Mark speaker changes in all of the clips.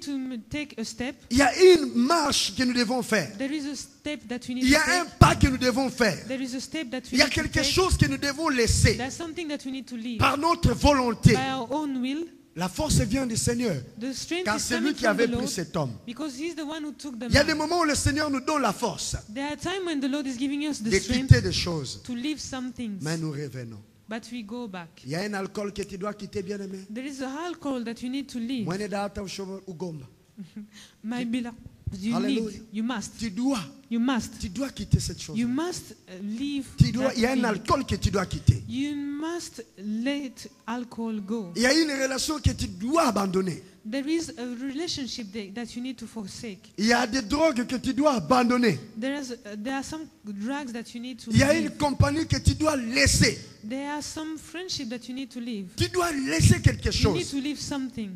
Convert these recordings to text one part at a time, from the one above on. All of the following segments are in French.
Speaker 1: to take a step.
Speaker 2: Il y a une marche que nous devons faire.
Speaker 1: There is a step that we need
Speaker 2: Il y
Speaker 1: to
Speaker 2: a un
Speaker 1: take.
Speaker 2: pas que nous devons faire.
Speaker 1: There is a step that we
Speaker 2: Il y a
Speaker 1: need to
Speaker 2: quelque
Speaker 1: take.
Speaker 2: chose que nous devons laisser
Speaker 1: There's something that we need to leave
Speaker 2: par notre volonté.
Speaker 1: by our own will.
Speaker 2: La force vient du Seigneur.
Speaker 1: The strength
Speaker 2: Car
Speaker 1: is
Speaker 2: c'est
Speaker 1: coming
Speaker 2: lui qui
Speaker 1: from the
Speaker 2: avait pris
Speaker 1: Lord
Speaker 2: cet homme.
Speaker 1: because He's the one who took the
Speaker 2: Il y a des
Speaker 1: man.
Speaker 2: moments où le Seigneur nous donne la force
Speaker 1: There are times when the Lord is giving us the
Speaker 2: de
Speaker 1: strength
Speaker 2: quitter des choses.
Speaker 1: to leave some things,
Speaker 2: Mais nous revenons.
Speaker 1: but we go back.
Speaker 2: Il y a un alcool que tu dois quitter, bien aimé.
Speaker 1: There is a alcohol that you need to leave.
Speaker 2: Moi, data au Gomba.
Speaker 1: My beloved, you
Speaker 2: Hallelujah.
Speaker 1: need, you must,
Speaker 2: Tu
Speaker 1: you must,
Speaker 2: dois quitter cette chose.
Speaker 1: you must leave.
Speaker 2: Il y a un
Speaker 1: That thing.
Speaker 2: alcool que tu dois quitter.
Speaker 1: You must let alcohol go.
Speaker 2: Il y a une relation que tu dois abandonner.
Speaker 1: There is a relationship that you need to forsake.
Speaker 2: Il y a des drogues que tu dois abandonner.
Speaker 1: There are some drugs that you need to
Speaker 2: Il y a une
Speaker 1: leave.
Speaker 2: compagnie que tu dois laisser.
Speaker 1: There are some friendship that you need to leave.
Speaker 2: Tu dois laisser quelque
Speaker 1: You need
Speaker 2: chose.
Speaker 1: to leave something.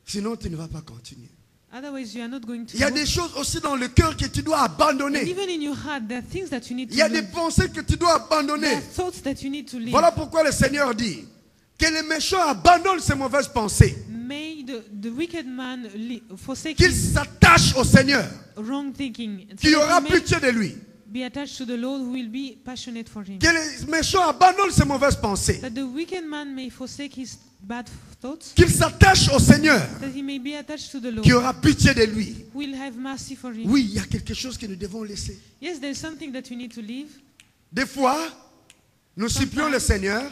Speaker 2: Sinon, tu ne vas pas continuer.
Speaker 1: Otherwise, you are not going to.
Speaker 2: Il y a
Speaker 1: go.
Speaker 2: des choses aussi dans le cœur que tu dois
Speaker 1: And
Speaker 2: abandonner.
Speaker 1: even in your heart, there are things that you need
Speaker 2: Il y a
Speaker 1: to
Speaker 2: des
Speaker 1: leave.
Speaker 2: pensées que tu dois
Speaker 1: There
Speaker 2: abandonner.
Speaker 1: are thoughts that you need to leave.
Speaker 2: Voilà pourquoi le Seigneur dit que les méchants abandonnent ces mauvaises pensées.
Speaker 1: May the wicked man forsake
Speaker 2: Qu'il
Speaker 1: his
Speaker 2: s'attache au Seigneur,
Speaker 1: wrong thinking. And so
Speaker 2: qui
Speaker 1: that
Speaker 2: aura
Speaker 1: he may
Speaker 2: pitié de lui.
Speaker 1: be attached to the Lord, who will be passionate for him.
Speaker 2: Que les méchants abandonnent ces mauvaises pensées.
Speaker 1: That the wicked man may forsake his bad thoughts.
Speaker 2: Qu'il s'attache au Seigneur,
Speaker 1: That he may be attached to the Lord,
Speaker 2: qui aura pitié de lui.
Speaker 1: who will have mercy for him.
Speaker 2: Oui, il y a quelque chose que nous devons laisser.
Speaker 1: Yes, there's something that you need to leave.
Speaker 2: Des fois, nous supplions le Seigneur,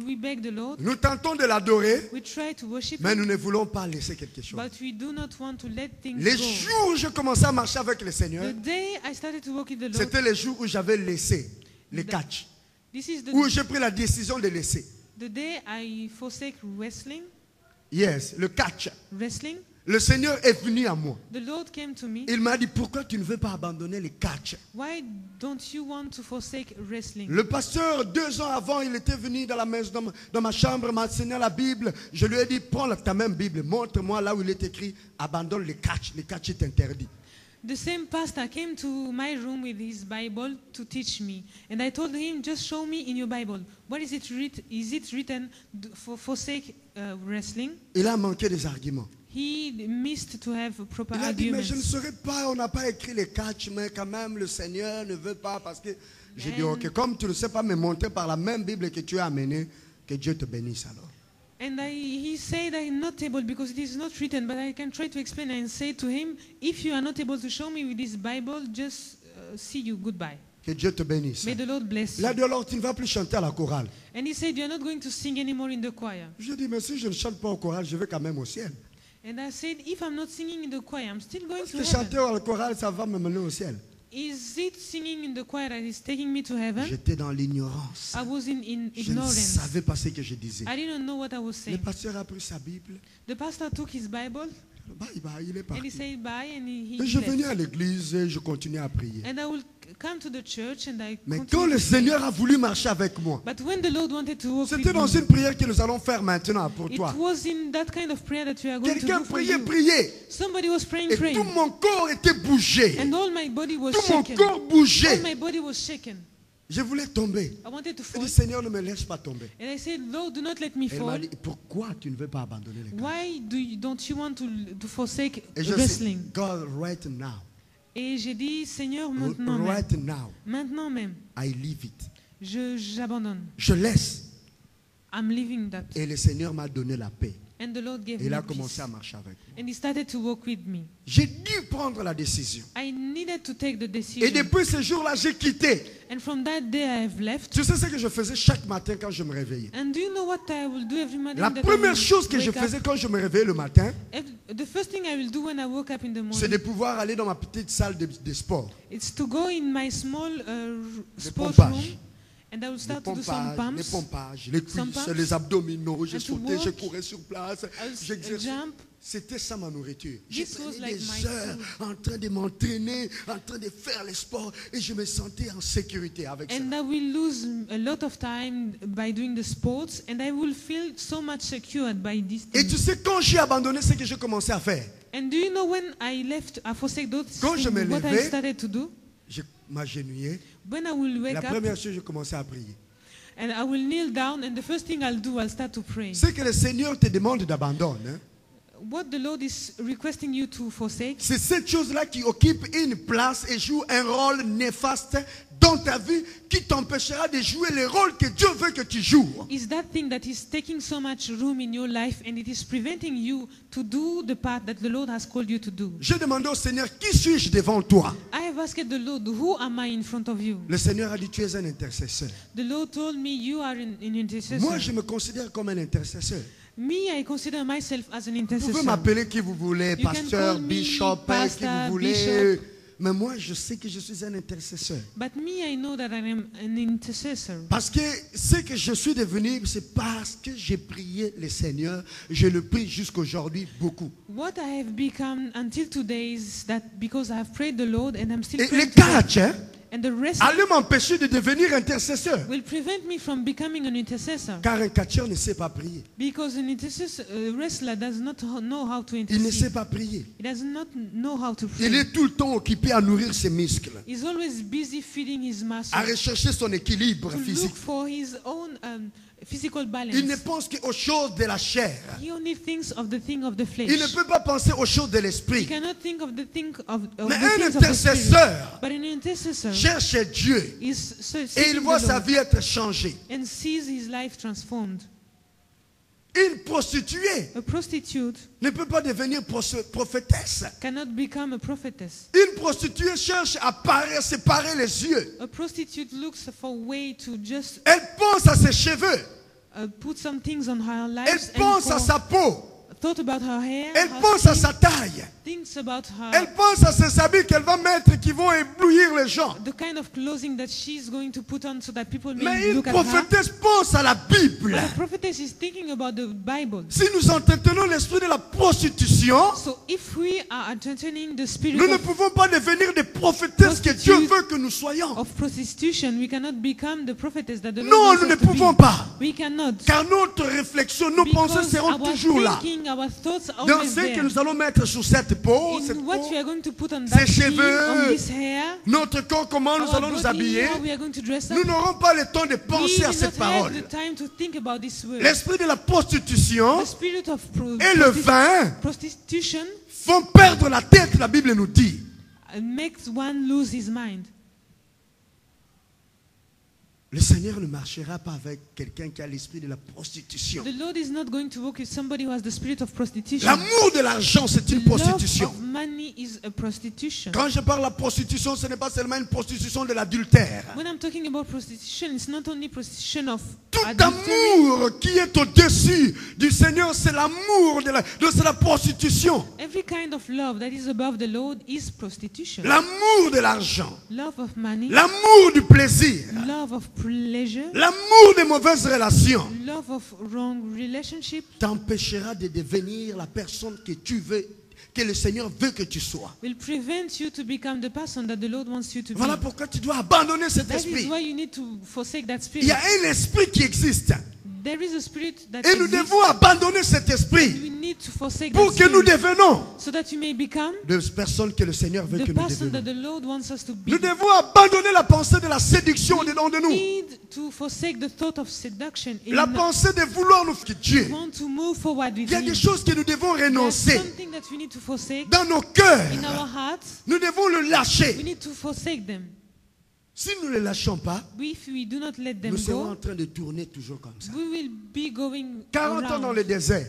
Speaker 1: We beg the Lord.
Speaker 2: nous tentons de l'adorer,
Speaker 1: We try to worship
Speaker 2: mais
Speaker 1: him,
Speaker 2: nous ne voulons pas laisser quelque chose.
Speaker 1: but we do not want to let things
Speaker 2: Les
Speaker 1: go.
Speaker 2: jours où je commençais à marcher avec le Seigneur,
Speaker 1: The day I started to walk with the Lord,
Speaker 2: c'était les jours où j'avais laissé les catchs,
Speaker 1: this is
Speaker 2: où j'ai pris la décision de laisser.
Speaker 1: the day I forsake wrestling.
Speaker 2: Yes, le catch.
Speaker 1: Wrestling.
Speaker 2: Le Seigneur est venu à moi.
Speaker 1: The Lord came to me.
Speaker 2: Il m'a dit, pourquoi tu ne veux pas abandonner les catch?
Speaker 1: Why don't you want to forsake wrestling?
Speaker 2: Le pasteur, 2 ans avant, il était venu dans la maison, dans ma chambre, m'a enseigné la Bible. Je lui ai dit, prends ta même Bible, montre-moi là où il est écrit, abandonne les catch est interdit.
Speaker 1: The same pastor came to my room with his Bible to teach me. And I told him, just show me in your Bible. What is it written? Is it written for forsake wrestling?
Speaker 2: Il a manqué des arguments.
Speaker 1: He missed to have proper
Speaker 2: Il a dit, mais je ne
Speaker 1: arguments.
Speaker 2: saurais pas, on n'a pas écrit les catch, mais quand même le Seigneur ne veut pas parce que... J'ai dit, ok, comme tu ne sais pas me montrer par la même Bible que tu as amenée, que Dieu te bénisse alors.
Speaker 1: And he said, I'm not able because it is not written, but I can try to explain and say to him, if you are not able to show me with this Bible, just see you, goodbye.
Speaker 2: Que Dieu te bénisse.
Speaker 1: May the Lord bless
Speaker 2: Il a
Speaker 1: you.
Speaker 2: dit, alors tu ne vas plus chanter à la chorale.
Speaker 1: And he said, you're not going to sing anymore in the choir.
Speaker 2: Je dis, mais si je ne chante pas au chorale, je vais quand même au ciel.
Speaker 1: And I said, if I'm not singing in the choir, I'm still going
Speaker 2: Parce
Speaker 1: to
Speaker 2: que chanter
Speaker 1: heaven.
Speaker 2: à la chorale, ça va me mener au ciel.
Speaker 1: Is it singing in the choir that is taking me to heaven?
Speaker 2: J'étais dans l'ignorance.
Speaker 1: I was in
Speaker 2: Je ne
Speaker 1: ignorance.
Speaker 2: savais pas ce que je disais.
Speaker 1: I didn't know what I was
Speaker 2: Le
Speaker 1: saying.
Speaker 2: pasteur a pris sa Bible.
Speaker 1: The pastor took his Bible
Speaker 2: Bye bye, il est
Speaker 1: and he
Speaker 2: parti.
Speaker 1: said bye and he
Speaker 2: Et je
Speaker 1: left.
Speaker 2: venais à l'église et je continuais à prier.
Speaker 1: And I will come to the church and I
Speaker 2: Mais
Speaker 1: continue
Speaker 2: quand le
Speaker 1: to pray.
Speaker 2: Seigneur a voulu marcher avec moi,
Speaker 1: But when the Lord wanted to walk
Speaker 2: c'était
Speaker 1: with
Speaker 2: dans
Speaker 1: me,
Speaker 2: une prière que nous allons faire maintenant pour
Speaker 1: it
Speaker 2: toi.
Speaker 1: was in that kind of prayer that you are going to
Speaker 2: Quelqu'un
Speaker 1: do for
Speaker 2: priait,
Speaker 1: you.
Speaker 2: priait.
Speaker 1: Somebody was praying,
Speaker 2: Et
Speaker 1: praying.
Speaker 2: tout mon corps était bougé.
Speaker 1: And all my body was
Speaker 2: Tout mon
Speaker 1: shaken.
Speaker 2: corps
Speaker 1: All
Speaker 2: bougeait.
Speaker 1: my body was shaken.
Speaker 2: Je voulais tomber.
Speaker 1: I wanted to
Speaker 2: Il
Speaker 1: fall.
Speaker 2: dit, Seigneur, ne me laisse pas tomber.
Speaker 1: And I said, Lord, do not let me
Speaker 2: Et il m'a
Speaker 1: fall.
Speaker 2: dit, pourquoi tu ne veux pas abandonner les gars?
Speaker 1: Why don't you want to forsake
Speaker 2: Et je sais,
Speaker 1: wrestling?
Speaker 2: God, right now,
Speaker 1: Et j'ai dit, Seigneur, maintenant même.
Speaker 2: right now,
Speaker 1: Maintenant même.
Speaker 2: I leave it.
Speaker 1: J'abandonne.
Speaker 2: Je laisse.
Speaker 1: I'm leaving that.
Speaker 2: Et le Seigneur m'a donné la paix.
Speaker 1: And the Lord gave
Speaker 2: Et il
Speaker 1: me
Speaker 2: a
Speaker 1: peace.
Speaker 2: commencé à marcher avec moi.
Speaker 1: And he started to walk with me.
Speaker 2: J'ai dû prendre la décision.
Speaker 1: I needed to take the
Speaker 2: Et
Speaker 1: decision.
Speaker 2: depuis ce jour-là, j'ai quitté.
Speaker 1: And from that day I have left.
Speaker 2: Tu sais ce que je faisais chaque matin quand je me réveillais?
Speaker 1: And do you know what I will do every morning?
Speaker 2: La
Speaker 1: that I
Speaker 2: première
Speaker 1: will
Speaker 2: chose que je
Speaker 1: wake up?
Speaker 2: faisais quand je me réveillais le matin,
Speaker 1: The first thing I will do when I woke up in the
Speaker 2: c'est
Speaker 1: morning,
Speaker 2: de pouvoir aller dans ma petite salle de sport.
Speaker 1: it's to go in my small sports
Speaker 2: pompage.
Speaker 1: room, and I will
Speaker 2: Les
Speaker 1: start to do some pumps.
Speaker 2: pompages, les
Speaker 1: Some
Speaker 2: cuisses,
Speaker 1: pumps.
Speaker 2: les abdominaux. Je
Speaker 1: And to
Speaker 2: sautais, je
Speaker 1: walk.
Speaker 2: courais sur place,
Speaker 1: I will
Speaker 2: j'exerçais.
Speaker 1: jump.
Speaker 2: C'était ça ma nourriture.
Speaker 1: This was
Speaker 2: J'étais
Speaker 1: like
Speaker 2: des
Speaker 1: my
Speaker 2: heures en train de m'entraîner, en train de faire les sports et je me sentais en sécurité avec ça.
Speaker 1: And I will lose a lot of time by doing the sports, and I will feel so much secured by this
Speaker 2: Et
Speaker 1: thing.
Speaker 2: tu sais, quand j'ai abandonné ce que j'ai commencé à faire,
Speaker 1: And do you know when I left, I forsake those
Speaker 2: Quand je
Speaker 1: things,
Speaker 2: me
Speaker 1: what I
Speaker 2: levais,
Speaker 1: started to do?
Speaker 2: je m'agenouillais.
Speaker 1: When I will wake
Speaker 2: La
Speaker 1: up,
Speaker 2: première chose, je commençais à prier.
Speaker 1: and I will kneel down, and the first thing I'll do, I'll start to pray.
Speaker 2: Ce que le Seigneur te demande d'abandonner, hein,
Speaker 1: what the Lord is requesting you to forsake,
Speaker 2: c'est cette chose-là qui occupe une place et joue un rôle néfaste dans ta vie qui t'empêchera de jouer le rôle que Dieu veut que tu joues.
Speaker 1: is that thing that is taking so much room in your life and it is preventing you to do the part that the Lord has called you to do.
Speaker 2: J'ai demandé au Seigneur, qui suis-je devant toi?
Speaker 1: I have asked the Lord, who am I in front of you?
Speaker 2: Le Seigneur a dit, tu es un intercesseur.
Speaker 1: The Lord told me, you are an intercessor.
Speaker 2: Moi, je me considère comme un intercesseur.
Speaker 1: Me, I consider myself as an
Speaker 2: Vous
Speaker 1: intercessor.
Speaker 2: pouvez m'appeler qui vous voulez,
Speaker 1: You can
Speaker 2: pasteur,
Speaker 1: call me
Speaker 2: bishop, qui
Speaker 1: pastor,
Speaker 2: vous voulez.
Speaker 1: bishop.
Speaker 2: Mais moi, je sais que je suis un intercesseur.
Speaker 1: But me, I know that I am an intercessor.
Speaker 2: Parce que ce que je suis devenu, c'est parce que j'ai prié le Seigneur. Je le prie jusqu'aujourd'hui beaucoup.
Speaker 1: What I have become until today is that because I have prayed the Lord and I'm still
Speaker 2: Et les
Speaker 1: praying today,
Speaker 2: catchs, hein,
Speaker 1: and the rest
Speaker 2: allez m'empêcher de devenir intercesseur.
Speaker 1: will prevent me from becoming an intercessor.
Speaker 2: Car un catcheur ne sait pas prier.
Speaker 1: Because an intercessor, a wrestler does not know how to
Speaker 2: Il ne sait
Speaker 1: intercede.
Speaker 2: pas prier.
Speaker 1: He does not know how to
Speaker 2: Il
Speaker 1: pray.
Speaker 2: est tout le temps occupé à nourrir ses muscles,
Speaker 1: He's always busy feeding his muscles,
Speaker 2: à rechercher son équilibre
Speaker 1: to
Speaker 2: physique.
Speaker 1: look for his own physical balance.
Speaker 2: Il ne pense qu'aux choses de la chair.
Speaker 1: He only thinks of the thing of the flesh.
Speaker 2: Il ne peut pas penser aux choses de
Speaker 1: He
Speaker 2: l'esprit.
Speaker 1: cannot think of the thing of
Speaker 2: Mais
Speaker 1: the
Speaker 2: un
Speaker 1: things of the spirit.
Speaker 2: intercesseur
Speaker 1: But an intercessor
Speaker 2: cherche Dieu
Speaker 1: is
Speaker 2: et
Speaker 1: seeking
Speaker 2: il voit
Speaker 1: the
Speaker 2: sa
Speaker 1: Lord
Speaker 2: vie être changée.
Speaker 1: and sees his life transformed.
Speaker 2: Une prostituée
Speaker 1: A prostitute
Speaker 2: ne peut pas devenir prophétesse.
Speaker 1: cannot become a prophetess.
Speaker 2: Une prostituée cherche à séparer les yeux.
Speaker 1: A prostitute looks for a way to just
Speaker 2: Elle pense à ses cheveux.
Speaker 1: put some things on her
Speaker 2: Elle
Speaker 1: lives
Speaker 2: pense à
Speaker 1: and
Speaker 2: sa peau.
Speaker 1: thought about her hair,
Speaker 2: Elle
Speaker 1: her
Speaker 2: pense à
Speaker 1: skin,
Speaker 2: sa taille.
Speaker 1: thinks about
Speaker 2: Elle
Speaker 1: her,
Speaker 2: pense à ses habits qu'elle va mettre qui vont éblouir les gens.
Speaker 1: the kind of clothing that she's going to put on so that people
Speaker 2: Mais
Speaker 1: may
Speaker 2: une
Speaker 1: look at her.
Speaker 2: prophétesse pense à la Bible.
Speaker 1: But a prophetess is thinking about the Bible.
Speaker 2: Si nous entretenons l'esprit de la prostitution,
Speaker 1: So if we are entertaining the spirit
Speaker 2: nous ne pouvons pas devenir des prophétesses que Dieu veut que nous soyons.
Speaker 1: of prostitution, we cannot become the prophetess that the Lord
Speaker 2: Non,
Speaker 1: wants
Speaker 2: nous ne
Speaker 1: us to
Speaker 2: pouvons
Speaker 1: be.
Speaker 2: pas.
Speaker 1: We cannot.
Speaker 2: Car notre réflexion, nos pensées
Speaker 1: Because
Speaker 2: seront
Speaker 1: our
Speaker 2: toujours là.
Speaker 1: thinking, our thoughts are
Speaker 2: Dans
Speaker 1: always
Speaker 2: ce que
Speaker 1: there.
Speaker 2: nous allons mettre sur cette peau,
Speaker 1: In what we are going to put on
Speaker 2: ces
Speaker 1: that skin,
Speaker 2: cheveux,
Speaker 1: on this hair,
Speaker 2: notre corps, comment nous
Speaker 1: our
Speaker 2: allons nous
Speaker 1: body,
Speaker 2: habiller,
Speaker 1: how we are going to dress up.
Speaker 2: nous n'aurons pas le temps de
Speaker 1: We
Speaker 2: penser à
Speaker 1: will
Speaker 2: cette
Speaker 1: not have
Speaker 2: parole.
Speaker 1: the time to think about this word.
Speaker 2: L'esprit de la prostitution
Speaker 1: The spirit of
Speaker 2: et le vin
Speaker 1: prostitution
Speaker 2: font perdre la tête, la Bible nous dit.
Speaker 1: makes one lose his mind.
Speaker 2: Le Seigneur ne marchera pas avec quelqu'un qui a l'esprit de la prostitution.
Speaker 1: The Lord is not going to work with somebody who has the spirit of prostitution.
Speaker 2: L'amour de l'argent, c'est une
Speaker 1: The love
Speaker 2: prostitution.
Speaker 1: of money is a prostitution.
Speaker 2: Quand je parle de la prostitution, ce n'est pas seulement une prostitution de l'adultère.
Speaker 1: When I'm talking about prostitution, it's not only prostitution of
Speaker 2: Tout
Speaker 1: adultery.
Speaker 2: amour qui est au-dessus du Seigneur, c'est l'amour c'est la prostitution.
Speaker 1: Every kind of love that is above the Lord is prostitution.
Speaker 2: L'amour de l'argent,
Speaker 1: Love of money,
Speaker 2: l'amour du plaisir,
Speaker 1: love of pleasure,
Speaker 2: l'amour des mauvaises relations
Speaker 1: love of wrong relationship
Speaker 2: t'empêchera de devenir la personne que tu veux, que le Seigneur veut que tu sois.
Speaker 1: will prevent you to become the person that the Lord wants you to
Speaker 2: Voilà
Speaker 1: be.
Speaker 2: pourquoi tu dois abandonner cet
Speaker 1: That is
Speaker 2: esprit.
Speaker 1: why you need to forsake that
Speaker 2: Il
Speaker 1: spirit.
Speaker 2: y a un esprit qui existe
Speaker 1: There is a spirit that
Speaker 2: et nous
Speaker 1: exists.
Speaker 2: devons abandonner cet esprit
Speaker 1: We need to forsake
Speaker 2: pour
Speaker 1: that
Speaker 2: que nous
Speaker 1: spirit
Speaker 2: devenons
Speaker 1: so that you may become
Speaker 2: des personnes que le Seigneur veut
Speaker 1: the
Speaker 2: que nous
Speaker 1: person that
Speaker 2: devenions.
Speaker 1: the Lord wants us to be.
Speaker 2: Nous devons abandonner la pensée de la séduction dedans de nous.
Speaker 1: Need to forsake the thought of seduction.
Speaker 2: La pensée de vouloir nous faire Dieu.
Speaker 1: Want to move forward with
Speaker 2: Il y a
Speaker 1: Him.
Speaker 2: des choses que nous devons
Speaker 1: There's
Speaker 2: renoncer
Speaker 1: something that we need to forsake
Speaker 2: dans nos cœurs.
Speaker 1: in our hearts.
Speaker 2: Nous devons le
Speaker 1: We
Speaker 2: lâcher.
Speaker 1: need to forsake them.
Speaker 2: Si nous ne le lâchons pas,
Speaker 1: If we do not let them
Speaker 2: nous serons en
Speaker 1: go,
Speaker 2: train de tourner toujours comme ça.
Speaker 1: we will be going
Speaker 2: 40 ans dans
Speaker 1: around.
Speaker 2: le désert,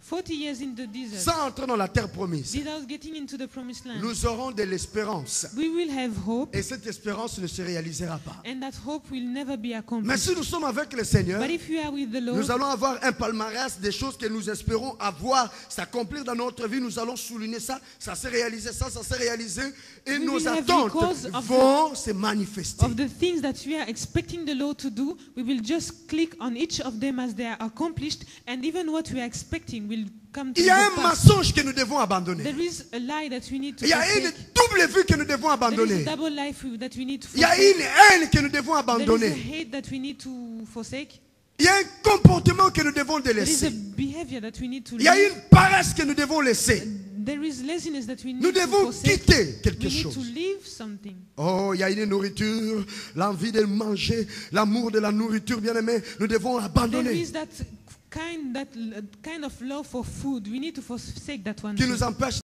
Speaker 1: 40 years in the desert
Speaker 2: sans entrer dans la terre promise.
Speaker 1: without getting into the promised land.
Speaker 2: Nous aurons de l'espérance.
Speaker 1: We will have hope,
Speaker 2: Et cette espérance ne se réalisera pas.
Speaker 1: and that hope will never be
Speaker 2: Mais
Speaker 1: accomplished.
Speaker 2: si nous sommes avec le Seigneur,
Speaker 1: But if you are with the Lord,
Speaker 2: nous allons avoir un palmarès des choses que nous espérons avoir, s'accomplir dans notre vie. Nous allons souligner ça, ça s'est réalisé, ça s'est réalisé. Et
Speaker 1: We
Speaker 2: nos
Speaker 1: will have
Speaker 2: attentes
Speaker 1: records of
Speaker 2: vont se manifester.
Speaker 1: of the things that we are expecting the Lord to do, we will just click on each of them as they are accomplished, and even what we are expecting will come to
Speaker 2: Il y a un
Speaker 1: pass.
Speaker 2: mensonge que nous devons abandonner.
Speaker 1: There is a lie that we need to
Speaker 2: Il y a une
Speaker 1: forsake.
Speaker 2: double vue que nous devons
Speaker 1: There is
Speaker 2: abandonner.
Speaker 1: a double life that we need to
Speaker 2: Il y a
Speaker 1: forsake.
Speaker 2: une haine que nous devons
Speaker 1: There is a
Speaker 2: abandonner.
Speaker 1: hate that we need to forsake.
Speaker 2: Il y a un comportement que nous devons
Speaker 1: There is a
Speaker 2: délaisser.
Speaker 1: behavior that we need to
Speaker 2: Il y a
Speaker 1: leave.
Speaker 2: une paresse que nous devons laisser.
Speaker 1: There is laziness that we need
Speaker 2: Nous
Speaker 1: to
Speaker 2: devons
Speaker 1: forsake.
Speaker 2: quitter quelque
Speaker 1: We need
Speaker 2: chose.
Speaker 1: to leave something.
Speaker 2: Oh, il y a une nourriture, l'envie de manger, l'amour de la nourriture, bien aimé. Nous devons
Speaker 1: There
Speaker 2: abandonner.
Speaker 1: is that kind of love for food. We need to forsake that one.
Speaker 2: qui
Speaker 1: too.
Speaker 2: nous empêche